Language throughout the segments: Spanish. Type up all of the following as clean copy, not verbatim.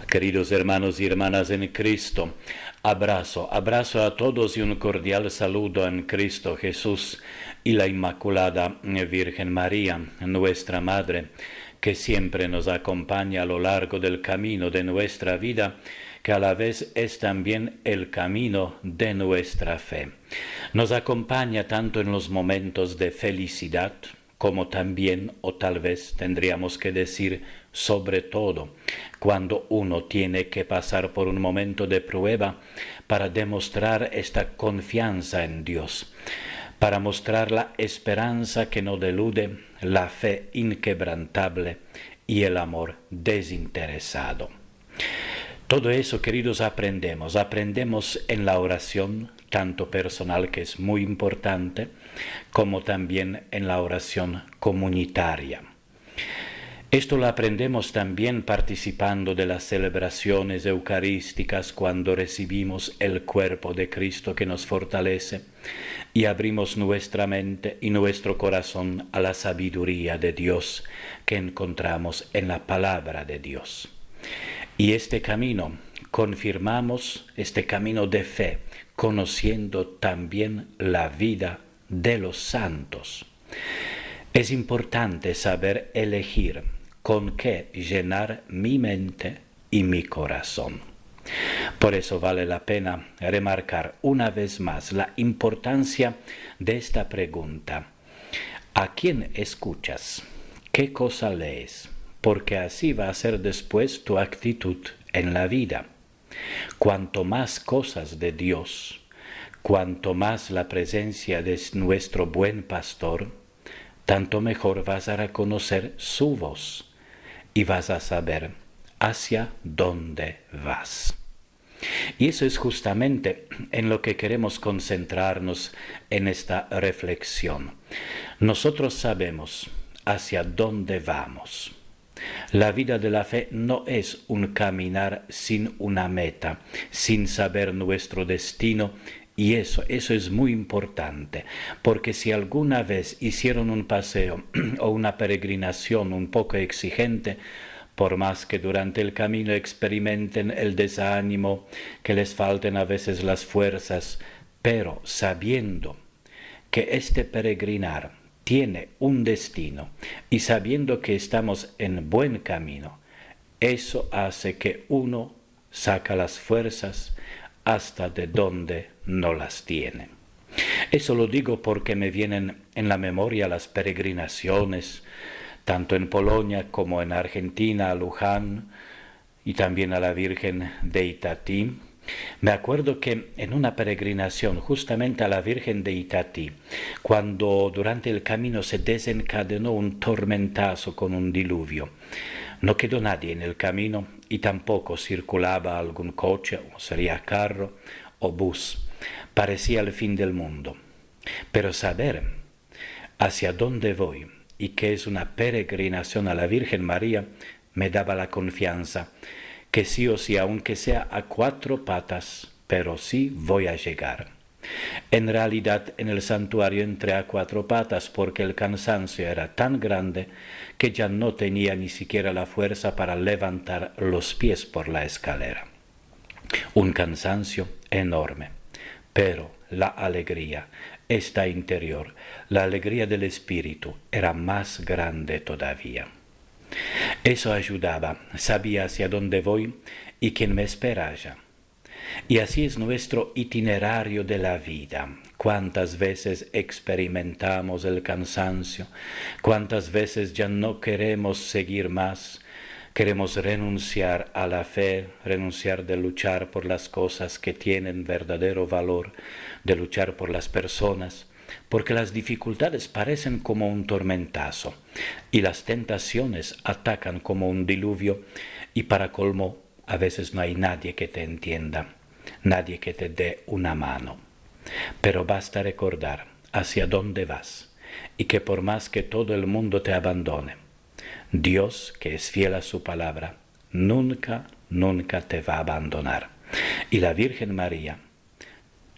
Queridos hermanos y hermanas en Cristo, abrazo a todos y un cordial saludo en Cristo Jesús y la Inmaculada Virgen María, nuestra Madre, que siempre nos acompaña a lo largo del camino de nuestra vida, que a la vez es también el camino de nuestra fe. Nos acompaña tanto en los momentos de felicidad, como también, o tal vez tendríamos que decir, sobre todo, cuando uno tiene que pasar por un momento de prueba para demostrar esta confianza en Dios, para mostrar la esperanza que no delude, la fe inquebrantable y el amor desinteresado. Todo eso, queridos, aprendemos en la oración, tanto personal, que es muy importante, como también en la oración comunitaria. Esto lo aprendemos también participando de las celebraciones eucarísticas cuando recibimos el cuerpo de Cristo que nos fortalece y abrimos nuestra mente y nuestro corazón a la sabiduría de Dios que encontramos en la palabra de Dios. Y este camino, confirmamos este camino de fe, conociendo también la vida de los santos. Es importante saber elegir con qué llenar mi mente y mi corazón. Por eso vale la pena remarcar una vez más la importancia de esta pregunta. ¿A quién escuchas? ¿Qué cosa lees? Porque así va a ser después tu actitud en la vida. Cuanto más cosas de Dios, cuanto más la presencia de nuestro buen pastor, tanto mejor vas a reconocer su voz y vas a saber hacia dónde vas. Y eso es justamente en lo que queremos concentrarnos en esta reflexión. Nosotros sabemos hacia dónde vamos. La vida de la fe no es un caminar sin una meta, sin saber nuestro destino. Y eso es muy importante, porque si alguna vez hicieron un paseo o una peregrinación un poco exigente, por más que durante el camino experimenten el desánimo, que les falten a veces las fuerzas, pero sabiendo que este peregrinar tiene un destino y sabiendo que estamos en buen camino, eso hace que uno saca las fuerzas hasta de donde no las tiene. Eso lo digo porque me vienen en la memoria las peregrinaciones, tanto en Polonia como en Argentina, a Luján y también a la Virgen de Itatí. Me acuerdo que en una peregrinación justamente a la Virgen de Itatí, cuando durante el camino se desencadenó un tormentazo con un diluvio, no quedó nadie en el camino y tampoco circulaba algún coche, o sería carro o bus. Parecía el fin del mundo. Pero saber hacia dónde voy y que es una peregrinación a la Virgen María me daba la confianza que sí o sí, aunque sea a 4 patas, pero sí voy a llegar. En realidad en el santuario entré a 4 patas porque el cansancio era tan grande que ya no tenía ni siquiera la fuerza para levantar los pies por la escalera. Un cansancio enorme, pero la alegría, esta interior, la alegría del espíritu, era más grande todavía. Eso ayudaba, sabía hacia dónde voy y quién me espera allá. Y así es nuestro itinerario de la vida. Cuántas veces experimentamos el cansancio, cuántas veces ya no queremos seguir más, queremos renunciar a la fe, renunciar de luchar por las cosas que tienen verdadero valor, de luchar por las personas, porque las dificultades parecen como un tormentazo y las tentaciones atacan como un diluvio y para colmo a veces no hay nadie que te entienda, nadie que te dé una mano. Pero basta recordar hacia dónde vas y que por más que todo el mundo te abandone, Dios, que es fiel a su palabra, nunca te va a abandonar. Y la Virgen María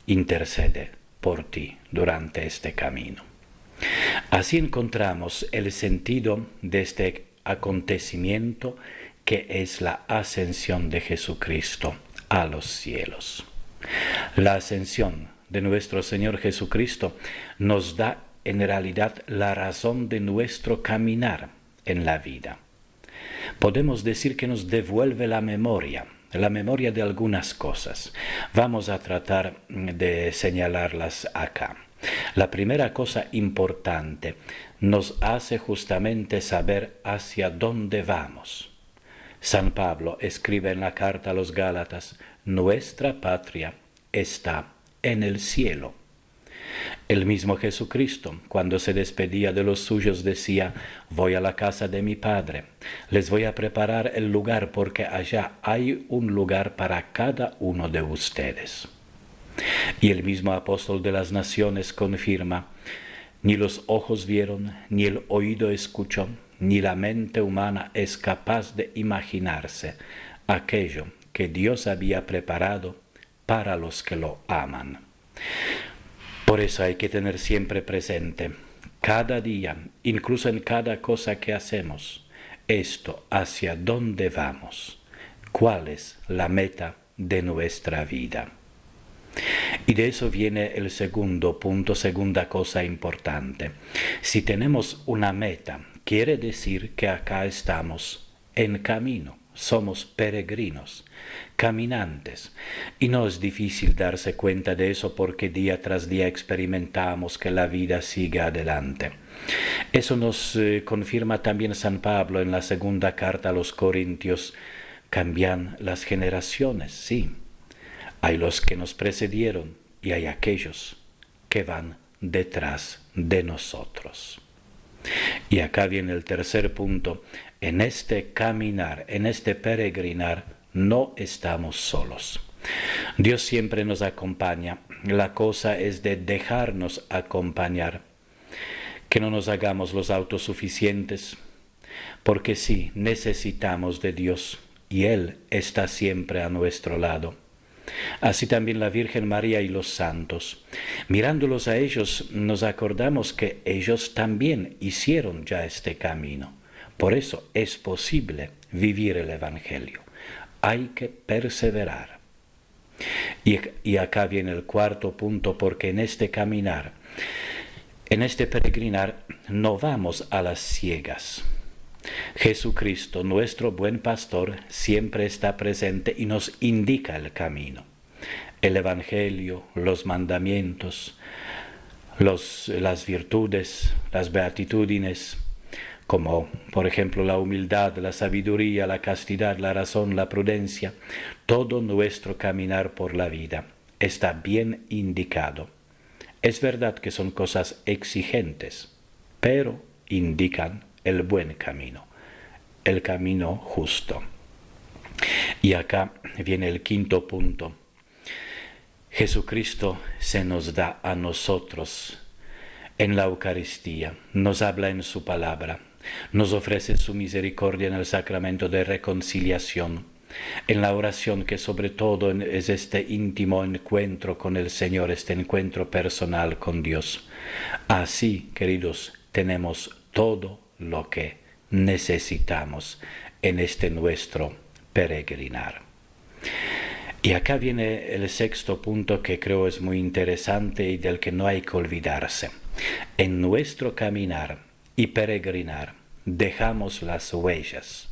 intercede por ti durante este camino. Así encontramos el sentido de este acontecimiento que es la ascensión de Jesucristo a los cielos. La ascensión de nuestro Señor Jesucristo nos da en realidad la razón de nuestro caminar en la vida. Podemos decir que nos devuelve la memoria de algunas cosas. Vamos a tratar de señalarlas acá. La primera cosa importante, nos hace justamente saber hacia dónde vamos. San Pablo escribe en la carta a los Gálatas: nuestra patria está en el cielo. El mismo Jesucristo, cuando se despedía de los suyos, decía: voy a la casa de mi Padre, les voy a preparar el lugar, porque allá hay un lugar para cada uno de ustedes. Y el mismo apóstol de las naciones confirma: ni los ojos vieron, ni el oído escuchó, ni la mente humana es capaz de imaginarse aquello que Dios había preparado para los que lo aman. Por eso hay que tener siempre presente, cada día, incluso en cada cosa que hacemos, esto: hacia dónde vamos, cuál es la meta de nuestra vida. Y de eso viene el segundo punto, segunda cosa importante. Si tenemos una meta, quiere decir que acá estamos en camino. Somos peregrinos, caminantes, y no es difícil darse cuenta de eso, porque día tras día experimentamos que la vida sigue adelante. Eso nos confirma también San Pablo en la segunda carta a los Corintios: cambian las generaciones, sí. Hay los que nos precedieron y hay aquellos que van detrás de nosotros. Y acá viene el tercer punto: en este caminar, en este peregrinar, no estamos solos. Dios siempre nos acompaña. La cosa es de dejarnos acompañar, que no nos hagamos los autosuficientes, porque sí, necesitamos de Dios y Él está siempre a nuestro lado. Así también la Virgen María y los santos. Mirándolos a ellos, nos acordamos que ellos también hicieron ya este camino. Por eso es posible vivir el Evangelio. Hay que perseverar. Y acá viene el cuarto punto, porque en este caminar, en este peregrinar, no vamos a las ciegas. Jesucristo, nuestro buen pastor, siempre está presente y nos indica el camino. El Evangelio, los mandamientos, las virtudes, las beatitudines, como por ejemplo la humildad, la sabiduría, la castidad, la razón, la prudencia, todo nuestro caminar por la vida está bien indicado. Es verdad que son cosas exigentes, pero indican el buen camino, el camino justo. Y acá viene el quinto punto. Jesucristo se nos da a nosotros en la Eucaristía, nos habla en su palabra, nos ofrece su misericordia en el sacramento de reconciliación, en la oración, que sobre todo es este íntimo encuentro con el Señor, este encuentro personal con Dios. Así, queridos, tenemos todo lo que necesitamos en este nuestro peregrinar. Y acá viene el sexto punto, que creo es muy interesante y del que no hay que olvidarse. En nuestro caminar y peregrinar dejamos las huellas.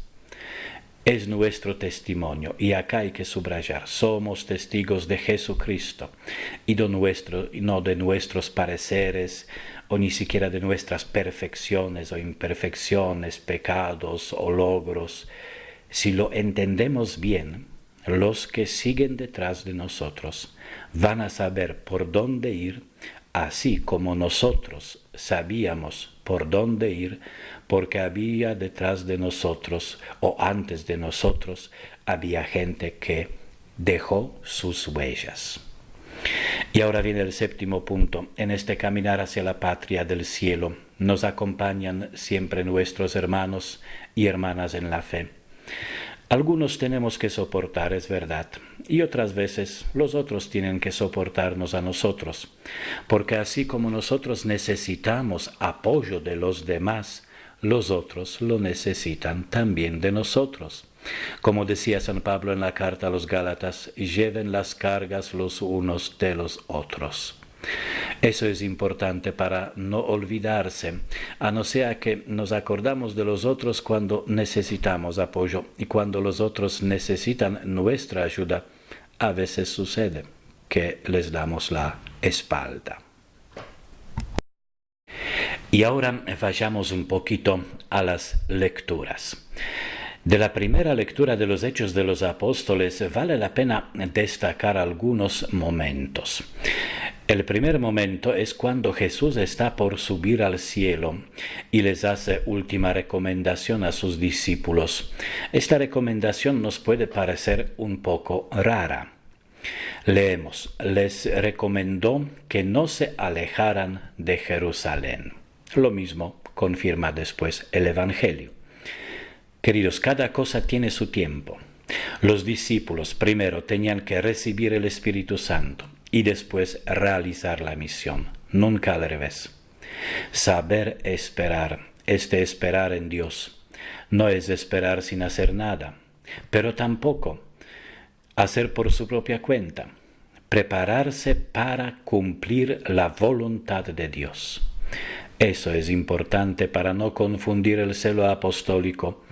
Es nuestro testimonio, y acá hay que subrayar: somos testigos de Jesucristo y no de nuestros pareceres, o ni siquiera de nuestras perfecciones o imperfecciones, pecados o logros. Si lo entendemos bien, los que siguen detrás de nosotros van a saber por dónde ir, así como nosotros sabíamos por dónde ir, porque había detrás de nosotros, o antes de nosotros, había gente que dejó sus huellas. Y ahora viene el séptimo punto. En este caminar hacia la patria del cielo nos acompañan siempre nuestros hermanos y hermanas en la fe. Algunos tenemos que soportar, es verdad, y otras veces los otros tienen que soportarnos a nosotros, porque así como nosotros necesitamos apoyo de los demás, los otros lo necesitan también de nosotros. Como decía San Pablo en la carta a los Gálatas, lleven las cargas los unos de los otros. Eso es importante para no olvidarse, a no ser que nos acordamos de los otros cuando necesitamos apoyo y cuando los otros necesitan nuestra ayuda, a veces sucede que les damos la espalda. Y ahora vayamos un poquito a las lecturas. De la primera lectura de los Hechos de los Apóstoles vale la pena destacar algunos momentos. El primer momento es cuando Jesús está por subir al cielo y les hace última recomendación a sus discípulos. Esta recomendación nos puede parecer un poco rara. Leemos, les recomendó que no se alejaran de Jerusalén. Lo mismo confirma después el Evangelio. Queridos, cada cosa tiene su tiempo. Los discípulos primero tenían que recibir el Espíritu Santo y después realizar la misión, nunca al revés. Saber esperar, esperar en Dios, no es esperar sin hacer nada, pero tampoco hacer por su propia cuenta, prepararse para cumplir la voluntad de Dios. Eso es importante para no confundir el celo apostólico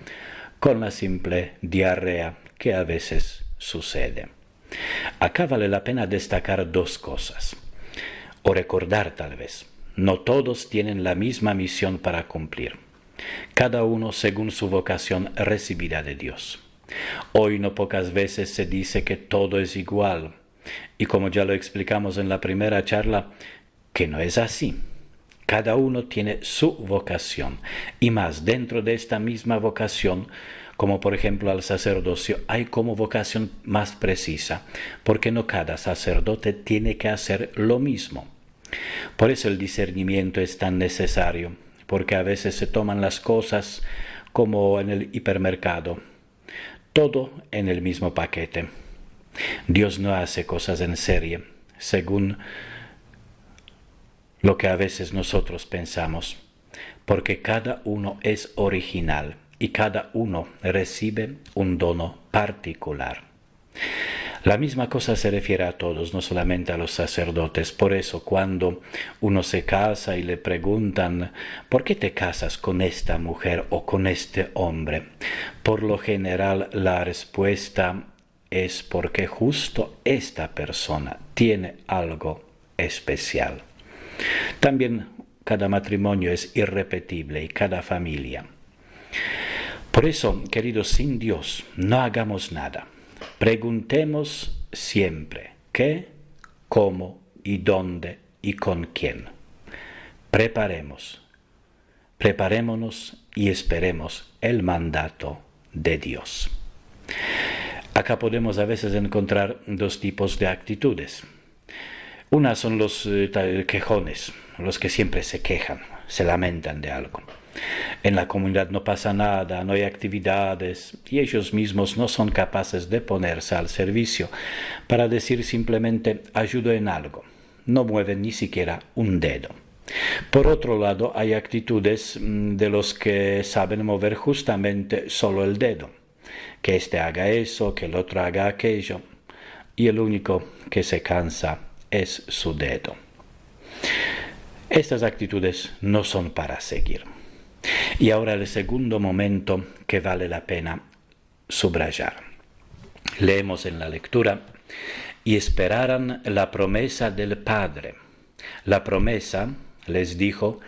con la simple diarrea que a veces sucede. Acá vale la pena destacar dos cosas, o recordar tal vez. No todos tienen la misma misión para cumplir, cada uno según su vocación recibida de Dios. Hoy no pocas veces se dice que todo es igual, y como ya lo explicamos en la primera charla, que no es así. Cada uno tiene su vocación, y más dentro de esta misma vocación, como por ejemplo al sacerdocio, hay como vocación más precisa, porque no cada sacerdote tiene que hacer lo mismo. Por eso el discernimiento es tan necesario, porque a veces se toman las cosas como en el hipermercado, todo en el mismo paquete. Dios no hace cosas en serie, según lo que a veces nosotros pensamos, porque cada uno es original y cada uno recibe un dono particular. La misma cosa se refiere a todos, no solamente a los sacerdotes. Por eso cuando uno se casa y le preguntan ¿por qué te casas con esta mujer o con este hombre? Por lo general la respuesta es porque justo esta persona tiene algo especial. También cada matrimonio es irrepetible y cada familia. Por eso, queridos, sin Dios no hagamos nada. Preguntemos siempre qué, cómo y dónde y con quién. Preparémonos y esperemos el mandato de Dios. Acá podemos a veces encontrar dos tipos de actitudes. Una son los quejones, los que siempre se quejan, se lamentan de algo. En la comunidad no pasa nada, no hay actividades y ellos mismos no son capaces de ponerse al servicio para decir simplemente ayudo en algo. No mueven ni siquiera un dedo. Por otro lado, hay actitudes de los que saben mover justamente solo el dedo. Que éste haga eso, que el otro haga aquello. Y el único que se cansa es su dedo. Estas actitudes no son para seguir. Y ahora el segundo momento que vale la pena subrayar. Leemos en la lectura, y esperaran la promesa del Padre. La promesa les dijo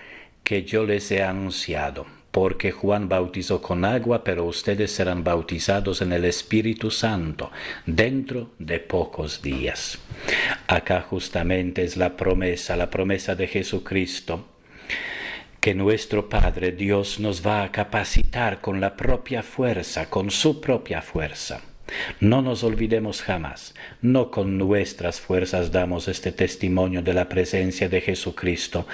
que yo les he anunciado, porque Juan bautizó con agua, pero ustedes serán bautizados en el Espíritu Santo dentro de pocos días. Acá justamente es la promesa de Jesucristo, que nuestro Padre Dios nos va a capacitar con la propia fuerza, con su propia fuerza. No nos olvidemos jamás, no con nuestras fuerzas damos este testimonio de la presencia de Jesucristo,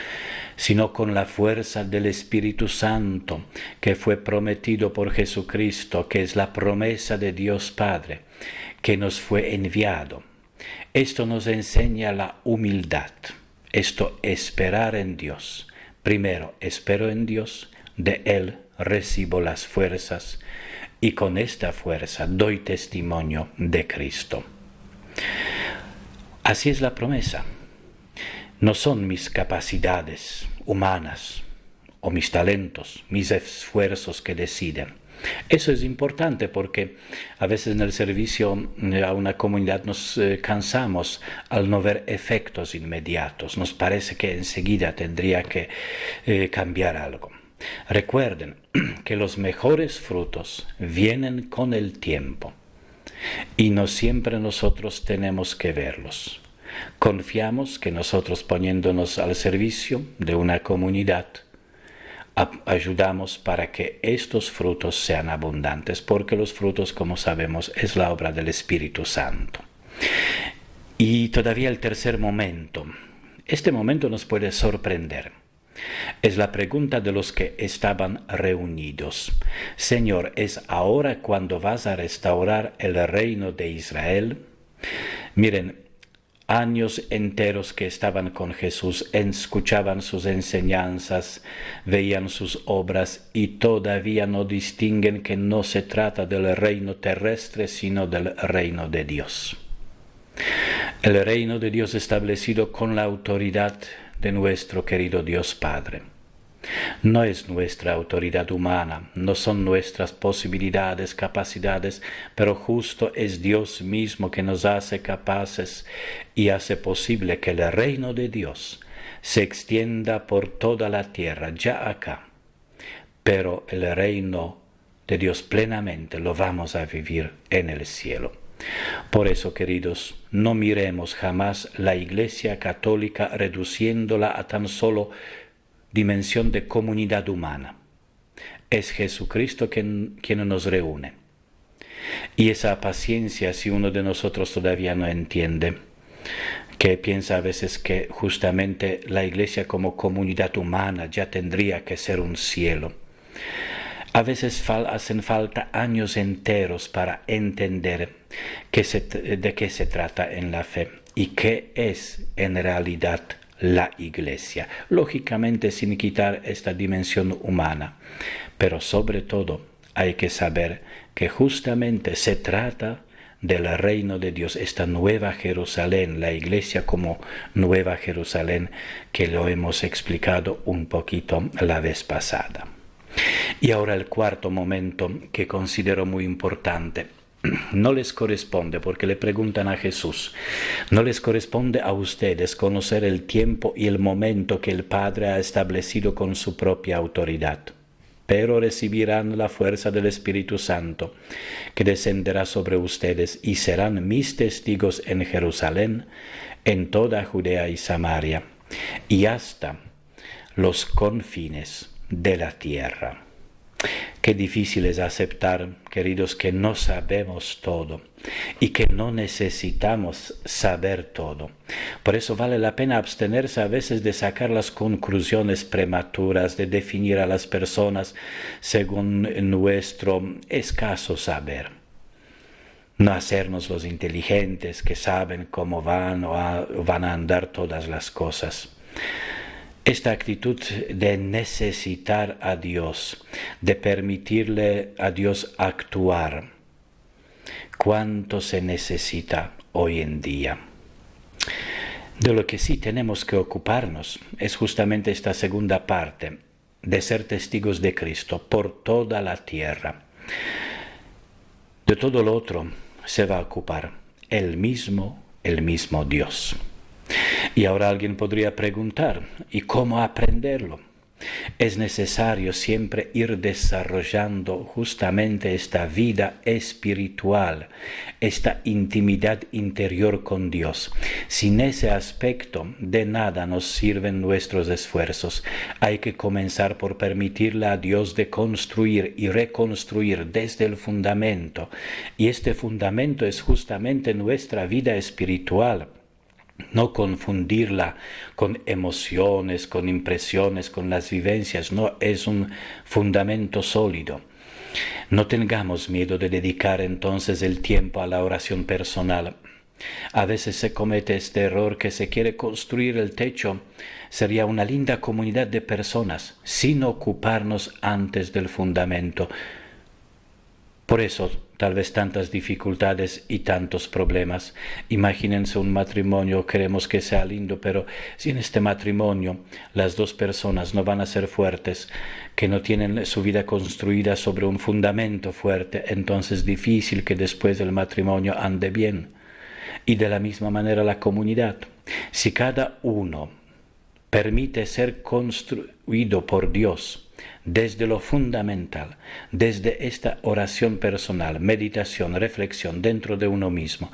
sino con la fuerza del Espíritu Santo, que fue prometido por Jesucristo, que es la promesa de Dios Padre, que nos fue enviado. Esto nos enseña la humildad, esto esperar en Dios. Primero espero en Dios, de Él recibo las fuerzas, y con esta fuerza doy testimonio de Cristo. Así es la promesa. No son mis capacidades humanas o mis talentos, mis esfuerzos que deciden. Eso es importante porque a veces en el servicio a una comunidad nos cansamos al no ver efectos inmediatos. Nos parece que enseguida tendría que cambiar algo. Recuerden que los mejores frutos vienen con el tiempo y no siempre nosotros tenemos que verlos. Confiamos que nosotros, poniéndonos al servicio de una comunidad, ayudamos para que estos frutos sean abundantes, porque los frutos, como sabemos, es la obra del Espíritu Santo. Y todavía el tercer momento. Este momento nos puede sorprender. Es la pregunta de los que estaban reunidos. Señor, ¿es ahora cuando vas a restaurar el reino de Israel? Miren, años enteros que estaban con Jesús, escuchaban sus enseñanzas, veían sus obras y todavía no distinguen que no se trata del reino terrestre, sino del reino de Dios. El reino de Dios establecido con la autoridad de nuestro querido Dios Padre. No es nuestra autoridad humana, no son nuestras posibilidades, capacidades, pero justo es Dios mismo que nos hace capaces y hace posible que el reino de Dios se extienda por toda la tierra, ya acá. Pero el reino de Dios plenamente lo vamos a vivir en el cielo. Por eso, queridos, no miremos jamás la Iglesia Católica reduciéndola a tan solo dimensión de comunidad humana. Es Jesucristo quien nos reúne. Y esa paciencia, si uno de nosotros todavía no entiende, que piensa a veces que justamente la Iglesia como comunidad humana ya tendría que ser un cielo. A veces hacen falta años enteros para entender de qué se trata en la fe y qué es en realidad la Iglesia, lógicamente sin quitar esta dimensión humana, pero sobre todo hay que saber que justamente se trata del reino de Dios, esta nueva Jerusalén, la Iglesia como nueva Jerusalén, que lo hemos explicado un poquito la vez pasada. Y ahora el cuarto momento que considero muy importante. No les corresponde, porque le preguntan a Jesús, no les corresponde a ustedes conocer el tiempo y el momento que el Padre ha establecido con su propia autoridad, pero recibirán la fuerza del Espíritu Santo, que descenderá sobre ustedes y serán mis testigos en Jerusalén, en toda Judea y Samaria, y hasta los confines de la tierra. Qué difícil es aceptar, queridos, que no sabemos todo y que no necesitamos saber todo. Por eso vale la pena abstenerse a veces de sacar las conclusiones prematuras, de definir a las personas según nuestro escaso saber. No hacernos los inteligentes que saben cómo van a andar todas las cosas. Esta actitud de necesitar a Dios, de permitirle a Dios actuar, ¿cuánto se necesita hoy en día? De lo que sí tenemos que ocuparnos es justamente esta segunda parte, de ser testigos de Cristo por toda la tierra. De todo lo otro se va a ocupar el mismo Dios. Y ahora alguien podría preguntar, ¿y cómo aprenderlo? Es necesario siempre ir desarrollando justamente esta vida espiritual, esta intimidad interior con Dios. Sin ese aspecto, de nada nos sirven nuestros esfuerzos. Hay que comenzar por permitirle a Dios de construir y reconstruir desde el fundamento. Y este fundamento es justamente nuestra vida espiritual. No confundirla con emociones, con impresiones, con las vivencias, no, es un fundamento sólido. No tengamos miedo de dedicar entonces el tiempo a la oración personal. A veces se comete este error que se quiere construir el techo. Sería una linda comunidad de personas sin ocuparnos antes del fundamento. Por eso, tal vez tantas dificultades y tantos problemas. Imagínense un matrimonio, queremos que sea lindo, pero si en este matrimonio las dos personas no van a ser fuertes, que no tienen su vida construida sobre un fundamento fuerte, entonces es difícil que después del matrimonio ande bien. Y de la misma manera la comunidad. Si cada uno permite ser construido por Dios, desde lo fundamental, desde esta oración personal, meditación, reflexión dentro de uno mismo,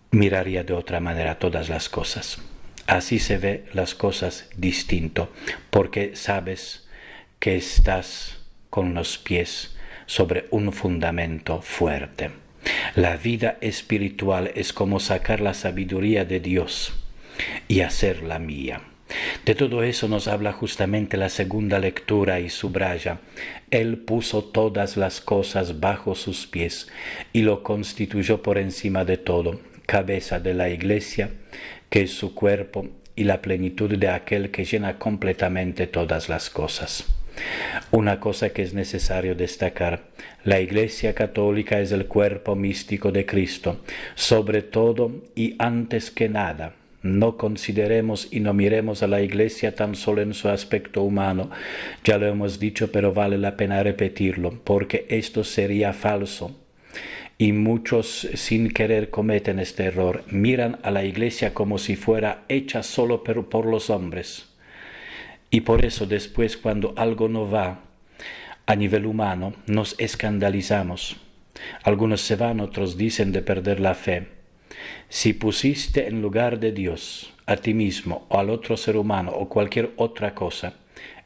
miraría de otra manera todas las cosas. Así se ve las cosas distinto, porque sabes que estás con los pies sobre un fundamento fuerte. La vida espiritual es como sacar la sabiduría de Dios y hacerla mía. De todo eso nos habla justamente la segunda lectura y subraya: Él puso todas las cosas bajo sus pies y lo constituyó por encima de todo, cabeza de la Iglesia, que es su cuerpo y la plenitud de aquel que llena completamente todas las cosas. Una cosa que es necesario destacar: la Iglesia católica es el cuerpo místico de Cristo. Sobre todo y antes que nada, no consideremos y no miremos a la Iglesia tan solo en su aspecto humano. Ya lo hemos dicho, pero vale la pena repetirlo, porque esto sería falso. Y muchos, sin querer, cometen este error. Miran a la Iglesia como si fuera hecha solo por los hombres. Y por eso después, cuando algo no va a nivel humano, nos escandalizamos. Algunos se van, otros dicen de perder la fe. Si pusiste en lugar de Dios a ti mismo o al otro ser humano o cualquier otra cosa,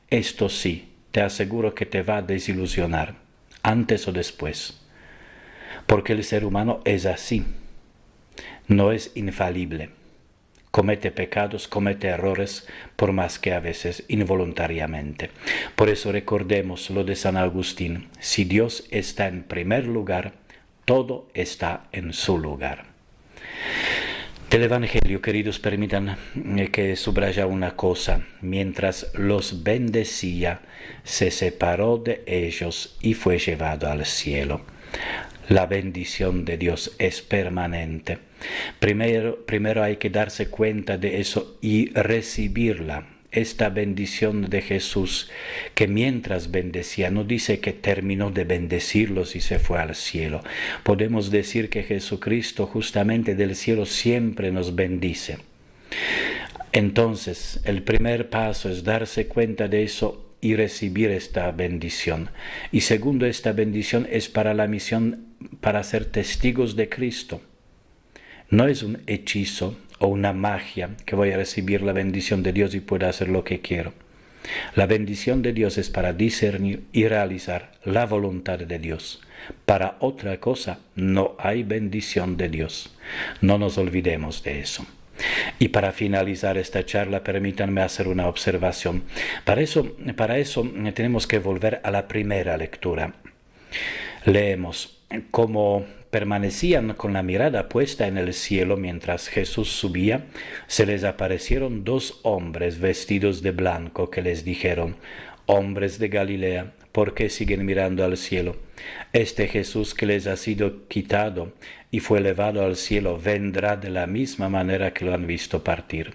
esto sí, te aseguro que te va a desilusionar, antes o después. Porque el ser humano es así, no es infalible. Comete pecados, comete errores, por más que a veces involuntariamente. Por eso recordemos lo de San Agustín: si Dios está en primer lugar, todo está en su lugar. Del Evangelio, queridos, permitan que subraya una cosa: mientras los bendecía, se separó de ellos y fue llevado al cielo. La bendición de Dios es permanente. Primero hay que darse cuenta de eso y recibirla. Esta bendición de Jesús, que mientras bendecía, no dice que terminó de bendecirlos y se fue al cielo. Podemos decir que Jesucristo justamente del cielo siempre nos bendice. Entonces, el primer paso es darse cuenta de eso y recibir esta bendición. Y segundo, esta bendición es para la misión, para ser testigos de Cristo. No es un hechizo o una magia que voy a recibir la bendición de Dios y puedo hacer lo que quiero. La bendición de Dios es para discernir y realizar la voluntad de Dios. Para otra cosa no hay bendición de Dios. No nos olvidemos de eso. Y para finalizar esta charla, permítanme hacer una observación. Para eso tenemos que volver a la primera lectura. Leemos: como permanecían con la mirada puesta en el cielo mientras Jesús subía, se les aparecieron dos hombres vestidos de blanco que les dijeron: hombres de Galilea, ¿por qué siguen mirando al cielo? Este Jesús que les ha sido quitado y fue elevado al cielo vendrá de la misma manera que lo han visto partir.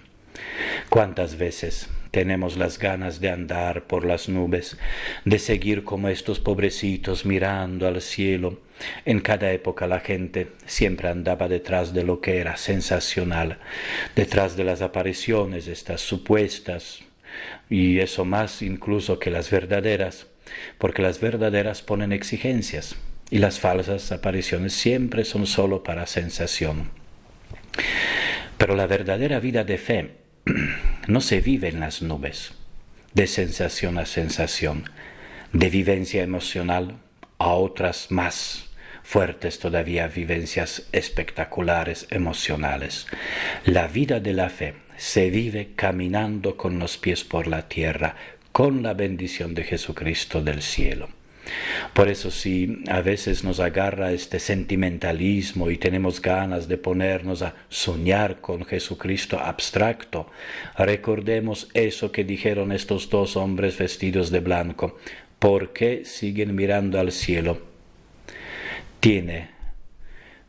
¿Cuántas veces tenemos las ganas de andar por las nubes, de seguir como estos pobrecitos mirando al cielo? En cada época la gente siempre andaba detrás de lo que era sensacional, detrás de las apariciones, estas supuestas, y eso más incluso que las verdaderas, porque las verdaderas ponen exigencias y las falsas apariciones siempre son solo para sensación. Pero la verdadera vida de fe no se vive en las nubes, de sensación a sensación, de vivencia emocional a otras más fuertes todavía, vivencias espectaculares, emocionales. La vida de la fe se vive caminando con los pies por la tierra, con la bendición de Jesucristo del cielo. Por eso, si a veces nos agarra este sentimentalismo y tenemos ganas de ponernos a soñar con Jesucristo abstracto, recordemos eso que dijeron estos dos hombres vestidos de blanco: ¿por qué siguen mirando al cielo?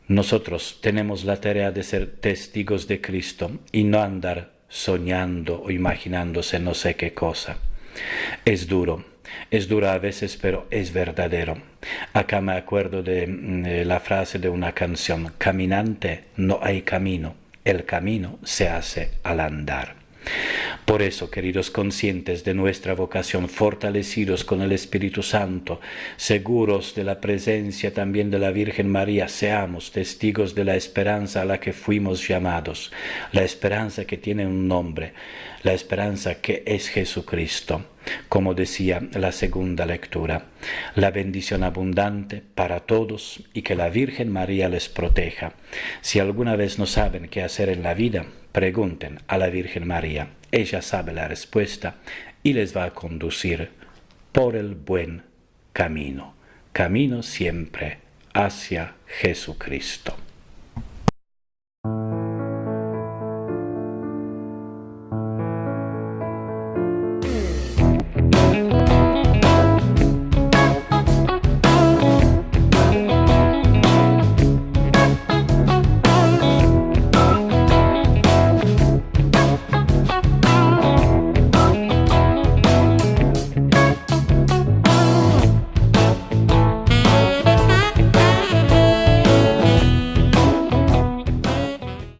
Nosotros tenemos la tarea de ser testigos de Cristo y no andar soñando o imaginándose no sé qué cosa. Es duro a veces, pero es verdadero. Acá me acuerdo de la frase de una canción: caminante no hay camino, el camino se hace al andar. Por eso, queridos conscientes de nuestra vocación, fortalecidos con el Espíritu Santo, seguros de la presencia también de la Virgen María, seamos testigos de la esperanza a la que fuimos llamados, la esperanza que tiene un nombre, la esperanza que es Jesucristo. Como decía la segunda lectura, la bendición abundante para todos y que la Virgen María les proteja. Si alguna vez no saben qué hacer en la vida, pregunten a la Virgen María. Ella sabe la respuesta y les va a conducir por el buen camino. Camino siempre hacia Jesucristo.